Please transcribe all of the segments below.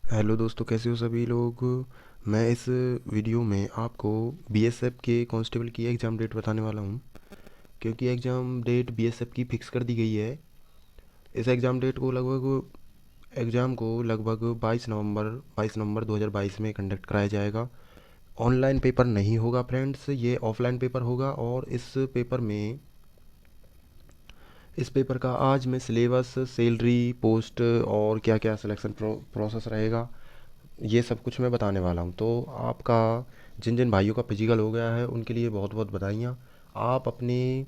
Hello दोस्तों, कैसे हो सभी लोग। मैं इस वीडियो में आपको बीएसएफ के कांस्टेबल की एग्ज़ाम डेट बताने वाला हूं, क्योंकि एग्ज़ाम डेट बीएसएफ की फ़िक्स कर दी गई है। इस एग्ज़ाम को लगभग 22 नवंबर 2022 में कंडक्ट कराया जाएगा। ऑनलाइन पेपर नहीं होगा फ्रेंड्स, ये ऑफलाइन पेपर होगा। और इस पेपर का आज मैं सिलेबस, सैलरी, पोस्ट और क्या क्या सिलेक्शन प्रोसेस रहेगा, ये सब कुछ मैं बताने वाला हूँ। तो आपका जिन जिन भाइयों का फिजिकल हो गया है उनके लिए बहुत बहुत बधाइयाँ। आप अपने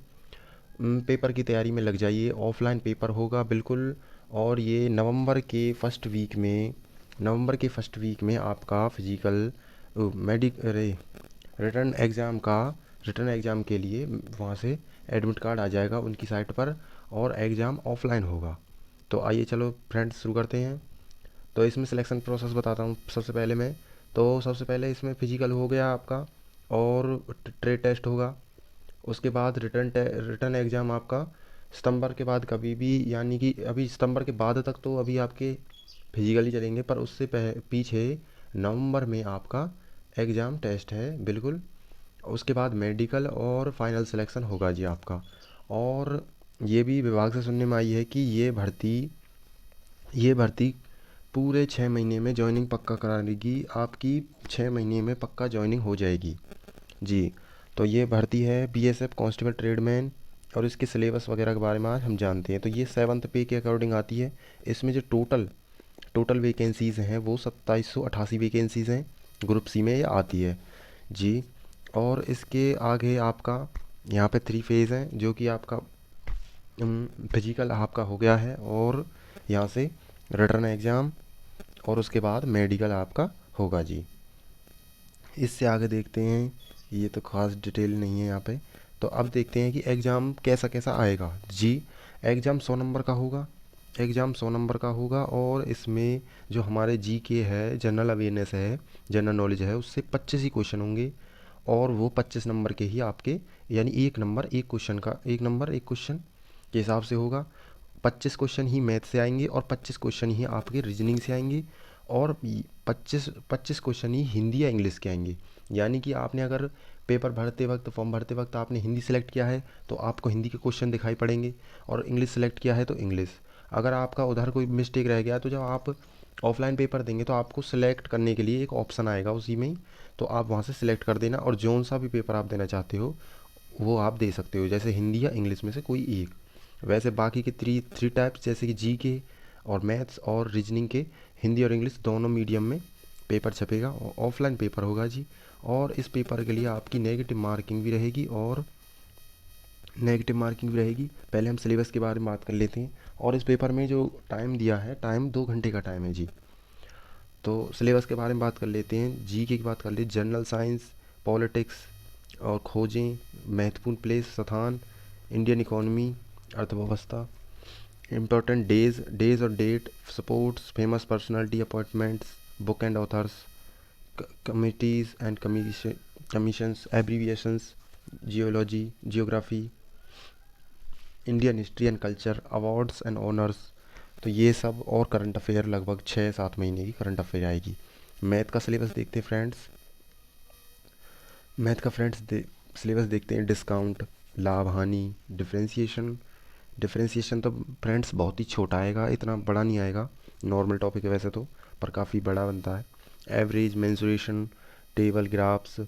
पेपर की तैयारी में लग जाइए। ऑफलाइन पेपर होगा बिल्कुल। और ये नवंबर के फर्स्ट वीक में आपका फिजिकल मेडिक अरे रिटर्न एग्ज़ाम के लिए वहाँ से एडमिट कार्ड आ जाएगा उनकी साइट पर, और एग्ज़ाम ऑफलाइन होगा। तो आइए चलो फ्रेंड्स शुरू करते हैं। तो इसमें सिलेक्शन प्रोसेस बताता हूँ सबसे पहले इसमें फिजिकल हो गया आपका, और ट्रेड टेस्ट होगा। उसके बाद रिटर्न एग्ज़ाम आपका सितंबर के बाद कभी भी, यानी कि अभी सितंबर के बाद तक तो अभी आपके फिजिकल ही चलेंगे, पर उससे पीछे नवंबर में आपका एग्ज़ाम टेस्ट है बिल्कुल। उसके बाद मेडिकल और फाइनल सिलेक्शन होगा जी आपका। और ये भी विभाग से सुनने में आई है कि ये भर्ती पूरे 6 महीने में जॉइनिंग पक्का करा देगी आपकी। 6 महीने में पक्का जॉइनिंग हो जाएगी जी। तो ये भर्ती है बीएसएफ कांस्टेबल ट्रेडमैन। और इसके सिलेबस वगैरह के बारे में आज हम जानते हैं। तो ये 7th पे के अकॉर्डिंग आती है। इसमें जो टोटल टोटल वैकेंसीज़ हैं वो 2788 वैकेंसीज़ हैं। ग्रुप सी में ये आती है जी। और इसके आगे आपका यहाँ पे 3 फेज़ हैं, जो कि आपका फिजिकल आपका हो गया है, और यहाँ से रिटर्न एग्ज़ाम, और उसके बाद मेडिकल आपका होगा जी। इससे आगे देखते हैं, ये तो खास डिटेल नहीं है यहाँ पे। तो अब देखते हैं कि एग्ज़ाम कैसा कैसा आएगा जी। एग्ज़ाम 100 नंबर का होगा। और इसमें जो हमारे जी के है, जनरल अवेयरनेस है, जनरल नॉलेज है, उससे 25 ही क्वेश्चन होंगे। और वो 25 नंबर के ही आपके, यानी एक नंबर एक क्वेश्चन के हिसाब से होगा। 25 क्वेश्चन ही मैथ से आएंगे, और 25 क्वेश्चन ही आपके रीजनिंग से आएंगे, और 25 क्वेश्चन ही हिंदी या इंग्लिश के आएंगे। यानी कि आपने अगर फॉर्म भरते वक्त आपने हिंदी सेलेक्ट किया है, तो आपको हिंदी के क्वेश्चन दिखाई पड़ेंगे, और इंग्लिश सेलेक्ट किया है तो इंग्लिश। अगर आपका उधर कोई मिस्टेक रह गया, तो जब आप ऑफलाइन पेपर देंगे तो आपको सेलेक्ट करने के लिए एक ऑप्शन आएगा उसी में ही। तो आप वहाँ से सिलेक्ट कर देना, और जोन सा भी पेपर आप देना चाहते हो वो आप दे सकते हो, जैसे हिंदी या इंग्लिश में से कोई एक। वैसे बाकी के थ्री थ्री टाइप्स, जैसे कि जी के और मैथ्स और रीजनिंग के, हिंदी और इंग्लिश दोनों मीडियम में पेपर छपेगा, और ऑफलाइन पेपर होगा जी। और इस पेपर के लिए आपकी नेगेटिव मार्किंग भी रहेगी। पहले हम सिलेबस के बारे में बात कर लेते हैं। और इस पेपर में जो टाइम दिया है, टाइम 2 घंटे का टाइम है जी। तो सिलेबस के बारे में बात कर लेते हैं। जी की बात कर लेते, जनरल साइंस, पॉलिटिक्स और खोजें, महत्वपूर्ण प्लेस स्थान, इंडियन इकोनॉमी, अर्थव्यवस्था, इम्पोर्टेंट डेज और date, sports, famous personality appointments, book and authors, committees and commissions, abbreviations, geology, geography, Indian history and culture, awards and honours. तो ये सब, और करंट अफेयर, लगभग 6-7 महीने की करंट अफेयर आएगी। मैथ का सिलेबस देखते हैं फ्रेंड्स। मैथ का फ्रेंड्स सिलेबस देखते हैं। डिस्काउंट, लाभ हानि, डिफरेंशिएशन। डिफरेंशिएशन तो फ्रेंड्स बहुत ही छोटा आएगा, इतना बड़ा नहीं आएगा। नॉर्मल टॉपिक है वैसे तो, पर काफ़ी बड़ा बनता है। Average, mensuration, table, graphs.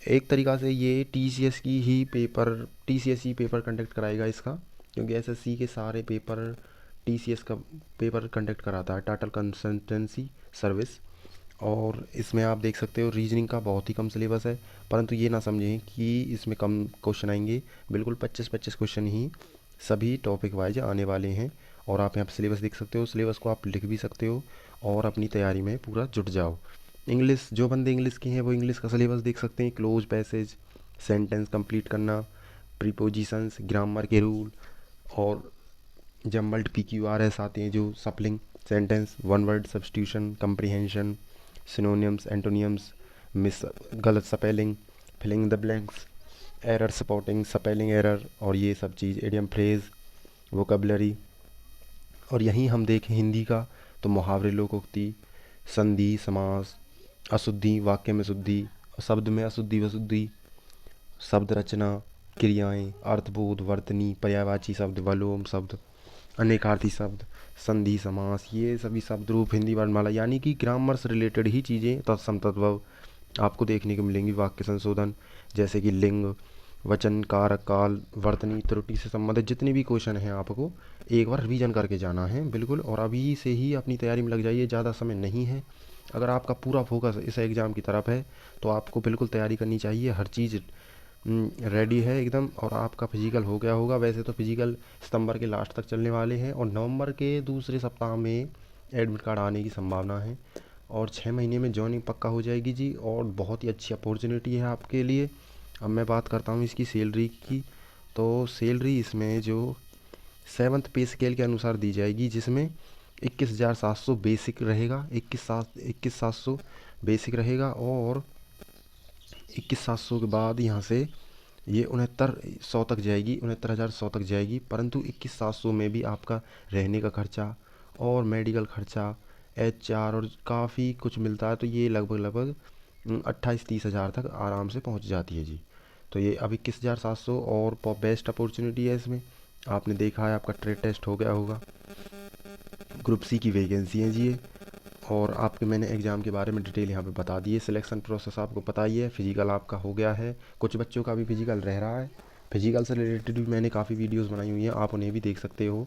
एक तरीक़ा से ये टीसीएस ही पेपर कंडक्ट कराएगा इसका, क्योंकि एसएससी के सारे पेपर टीसीएस का पेपर कंडक्ट कराता है, टाइटल कंसल्टेंसी सर्विस। और इसमें आप देख सकते हो रीजनिंग का बहुत ही कम सिलेबस है, परंतु ये ना समझें कि इसमें कम क्वेश्चन आएंगे। बिल्कुल 25-25 क्वेश्चन ही सभी टॉपिक वाइज आने वाले हैं। और आप यहाँ पर सिलेबस देख सकते हो, सिलेबस को आप लिख भी सकते हो, और अपनी तैयारी में पूरा जुट जाओ। इंग्लिश, जो बंदे इंग्लिश के हैं वो इंग्लिश का सिलेबस देख सकते हैं। क्लोज पैसेज, सेंटेंस कंप्लीट करना, प्रीपोजिशंस, ग्रामर के रूल, और जम्बल्ड PQRS आते हैं, जो सप्लिंग sentence, one word substitution, comprehension, synonyms, antonyms, miss गलत spelling, filling the blanks, error supporting spelling error, और ये सब चीज़, एडियम फ्रेज, वोकेबलरी। और यहीं हम देखें हिंदी का, तो मुहावरे, लोकोक्ति, संधि, समास, अशुद्धि, वाक्य में शुद्धि, शब्द में अशुद्धि वशुद्धि, शब्द रचना, क्रियाएं, अर्थबोध, वर्तनी, पर्यायवाची शब्द, विलोम शब्द, अनेकार्थी शब्द, संधि, समास, ये सभी शब्द रूप, हिंदी वर्णमाला, यानी कि ग्रामर से रिलेटेड ही चीज़ें तत्सम तद्भव आपको देखने को मिलेंगी। वाक्य संशोधन, जैसे कि लिंग, वचन, कारक, काल, वर्तनी, त्रुटि से संबंधित जितने भी क्वेश्चन हैं आपको एक बार रिवीजन करके जाना है बिल्कुल। और अभी से ही अपनी तैयारी में लग जाइए, ज़्यादा समय नहीं है। अगर आपका पूरा फोकस इस एग्ज़ाम की तरफ है तो आपको बिल्कुल तैयारी करनी चाहिए। हर चीज़ रेडी है एकदम। और आपका फिजिकल हो गया होगा, वैसे तो फिजिकल सितंबर के लास्ट तक चलने वाले हैं और नवंबर के दूसरे सप्ताह में एडमिट कार्ड आने की संभावना है और 6 महीने में जॉइनिंग पक्का हो जाएगी जी। और बहुत ही अच्छी अपॉर्चुनिटी है आपके लिए। अब मैं बात करता हूँ इसकी सैलरी की। तो सैलरी इसमें जो 7th पे स्केल के अनुसार दी जाएगी, जिसमें 21,700 बेसिक रहेगा, 21,700 बेसिक रहेगा और 21,700 के बाद यहाँ से ये 69,100 तक जाएगी, 69,100 तक जाएगी। परंतु 21,700 में भी आपका रहने का खर्चा और मेडिकल खर्चा, HR और काफ़ी कुछ मिलता है, तो ये लगभग 28-30 हज़ार तक आराम से पहुँच जाती है जी। तो ये अब 21,700 और बेस्ट अपॉर्चुनिटी है इसमें। आपने देखा है, आपका ट्रेड टेस्ट हो गया होगा। ग्रुप सी की वैकेंसी है जी ये। और आपके मैंने एग्ज़ाम के बारे में डिटेल यहाँ पे बता दी है। सिलेक्शन प्रोसेस आपको पता ही है। फिजिकल आपका हो गया है, कुछ बच्चों का भी फिजिकल रह रहा है। फिजिकल से रिलेटेड भी मैंने काफ़ी वीडियोस बनाई हुई हैं, आप उन्हें भी देख सकते हो।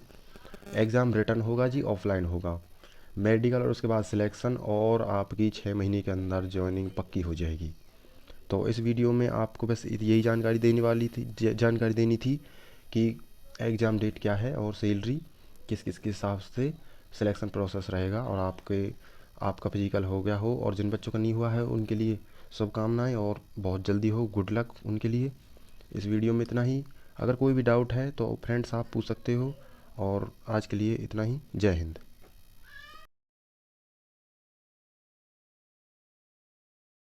एग्ज़ाम रिटर्न होगा जी, ऑफलाइन होगा। मेडिकल और उसके बाद सिलेक्शन और आपकी 6 महीने के अंदर जॉइनिंग पक्की हो जाएगी। तो इस वीडियो में आपको बस यही जानकारी देनी थी कि एग्ज़ाम डेट क्या है और सैलरी किस किस के हिसाब से सिलेक्शन प्रोसेस रहेगा। और आपका फिजिकल हो गया हो और जिन बच्चों का नहीं हुआ है उनके लिए शुभकामनाएं और बहुत जल्दी हो, गुड लक उनके लिए। इस वीडियो में इतना ही। अगर कोई भी डाउट है तो फ्रेंड्स आप पूछ सकते हो। और आज के लिए इतना ही। जय हिंद।